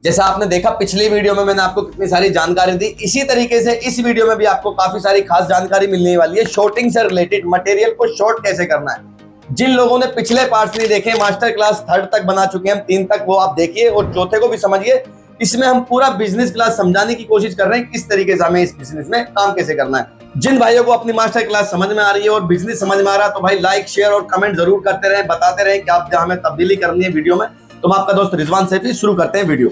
जैसा आपने देखा पिछली वीडियो में मैंने आपको कितनी सारी जानकारी दी, इसी तरीके से इस वीडियो में भी आपको काफी सारी खास जानकारी मिलने वाली है शॉर्टिंग से रिलेटेड। मटेरियल को शॉर्ट कैसे करना है। जिन लोगों ने पिछले पार्ट्स नहीं देखे, मास्टर क्लास 3rd तक बना चुके हैं हम, 3 तक, वो आप देखिए और चौथे को भी समझिए। इसमें हम पूरा बिजनेस क्लास समझाने की कोशिश कर रहे हैं किस तरीके से हमें इस बिजनेस में काम कैसे करना है। जिन भाइयों को अपनी मास्टर क्लास समझ में आ रही है और बिजनेस समझ में आ रहा है तो भाई लाइक शेयर और कमेंट जरूर करते रहें, बताते रहें कि आप जहां हमें तब्दीली करनी है वीडियो में। तो मैं आपका दोस्त रिजवान सैफी, शुरू करते हैं वीडियो।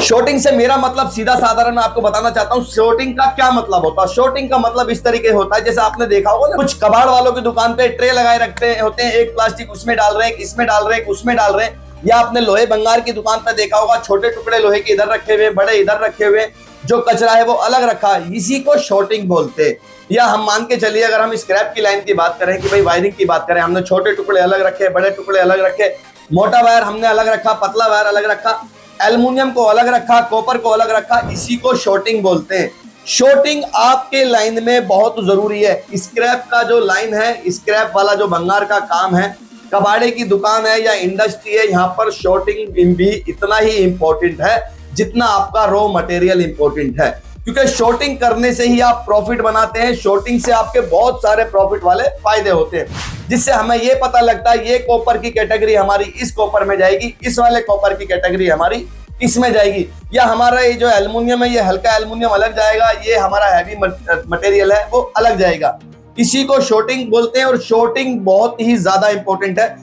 शॉर्टिंग से मेरा मतलब सीधा साधारण मैं आपको बताना चाहता हूं शॉर्टिंग का क्या मतलब होता है। शॉर्टिंग का मतलब इस तरीके होता है, जैसे आपने देखा होगा ना, कुछ कबाड़ वालों की दुकान पे ट्रे लगाए रखते होते हैं, एक प्लास्टिक उसमें डाल रहे हैं, इसमें डाल रहे हैं, उसमें डाल रहे हैं। या आपने लोहे भंगार की दुकान पे देखा होगा, छोटे टुकड़े लोहे के इधर रखे हुए, बड़े इधर रखे हुए, जो कचरा है वो अलग रखा है, इसी को शॉर्टिंग बोलते हैं। या हम मान के चलिए अगर हम स्क्रैप की लाइन की बात करें कि भाई वायरिंग की बात करें, हमने छोटे टुकड़े अलग रखे, बड़े टुकड़े अलग रखे, मोटा वायर हमने अलग रखा, पतला वायर अलग रखा, एल्युमिनियम को अलग रखा, कॉपर को अलग रखा, इसी को शॉर्टिंग बोलते हैं। शॉर्टिंग आपके लाइन में बहुत जरूरी है। स्क्रैप का जो लाइन है, स्क्रैप वाला जो भंगार का काम है, कबाड़े की दुकान है या इंडस्ट्री है, यहाँ पर शॉर्टिंग भी इतना ही इंपॉर्टेंट है जितना आपका रॉ मटेरियल इंपॉर्टेंट है। क्योंकि शॉर्टिंग करने से ही आप प्रॉफिट बनाते हैं। शॉर्टिंग से आपके बहुत सारे प्रॉफिट वाले फायदे होते हैं, जिससे हमें ये पता लगता है ये कॉपर की कैटेगरी हमारी इस कॉपर में जाएगी, इस वाले कॉपर की कैटेगरी हमारी इसमें जाएगी, या हमारा ये जो एल्युमिनियम है ये हल्का एल्युमिनियम अलग जाएगा, ये हमारा हैवी मटेरियल है वो अलग जाएगा। इसी को शॉर्टिंग बोलते हैं और शॉर्टिंग बहुत ही ज्यादा इंपॉर्टेंट है।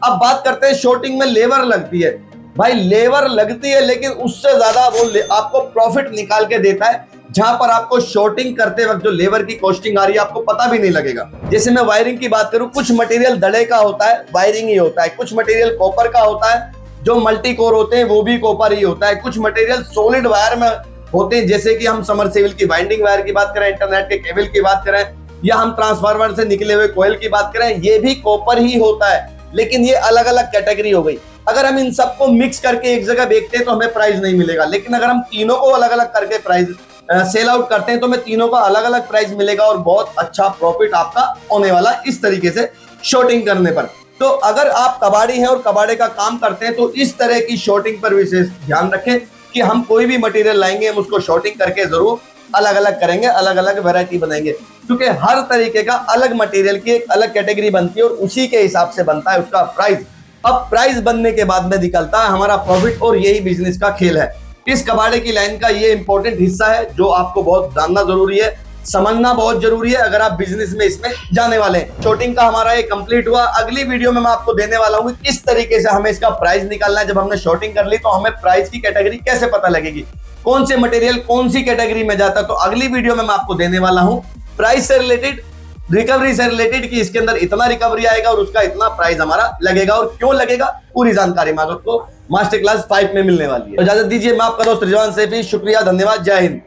अब बात करते हैं शॉर्टिंग में लेबर लगती है। भाई लेबर लगती है लेकिन उससे ज्यादा वो आपको प्रॉफिट निकाल के देता है, जहां पर आपको शॉर्टिंग करते वक्त जो लेबर की कॉस्टिंग आ रही है आपको पता भी नहीं लगेगा। जैसे मैं वायरिंग की बात करूं, कुछ मटेरियल दड़े का होता है, वायरिंग ही होता है, कुछ मटेरियल कॉपर का होता है, जो मल्टी कोर होते हैं वो भी कॉपर ही होता है, कुछ मटेरियल सॉलिड वायर में होते हैं, जैसे कि हम समरसेबल की वाइंडिंग वायर की बात करें, इंटरनेट के केबल की बात करें, या हम ट्रांसफार्मर से निकले हुए कोयल की बात करें, ये भी कॉपर ही होता है। लेकिन ये अलग अलग कैटेगरी हो गई। अगर हम इन सबको मिक्स करके एक जगह बेचते हैं तो हमें प्राइस नहीं मिलेगा, लेकिन अगर हम तीनों को अलग अलग करके प्राइस सेल आउट करते हैं तो हमें तीनों का अलग अलग प्राइस मिलेगा और बहुत अच्छा प्रॉफिट आपका होने वाला इस तरीके से शॉर्टिंग करने पर। तो अगर आप कबाड़ी हैं और कबाड़े का काम करते हैं तो इस तरह की शॉर्टिंग पर विशेष ध्यान रखें कि हम कोई भी मटेरियल लाएंगे हम उसको शॉर्टिंग करके जरूर अलग अलग करेंगे, अलग अलग वैरायटी बनाएंगे, क्योंकि हर तरीके का अलग मटेरियल की एक अलग कैटेगरी बनती है और उसी के हिसाब से बनता है उसका प्राइस। अब प्राइस बनने के बाद में निकलता है हमारा प्रॉफिट, और यही बिजनेस का खेल है। इस कबाड़े की लाइन का ये इंपॉर्टेंट हिस्सा है जो आपको बहुत जानना जरूरी है, समझना बहुत जरूरी है अगर आप बिजनेस में इसमें जाने वाले हैं। शॉर्टिंग का हमारा ये कंप्लीट हुआ। अगली वीडियो में मैं आपको देने वाला हूँ किस तरीके से हमें इसका प्राइस निकालना है। जब हमने शॉर्टिंग कर ली तो हमें प्राइस की कैटेगरी कैसे पता लगेगी, कौन से मटेरियल कौन सी कैटेगरी में जाता है। तो अगली वीडियो में मैं आपको देने वाला हूँ प्राइस से रिलेटेड, रिकवरी से रिलेटेड, कि इसके अंदर इतना रिकवरी आएगा और उसका इतना प्राइस हमारा लगेगा और क्यों लगेगा, पूरी जानकारी मैं आपको मास्टर क्लास 5 में मिलने वाली है। तो इजाजत दीजिए, मैं आपका दोस्त रिजवान सैफी, शुक्रिया, धन्यवाद, जय हिंद।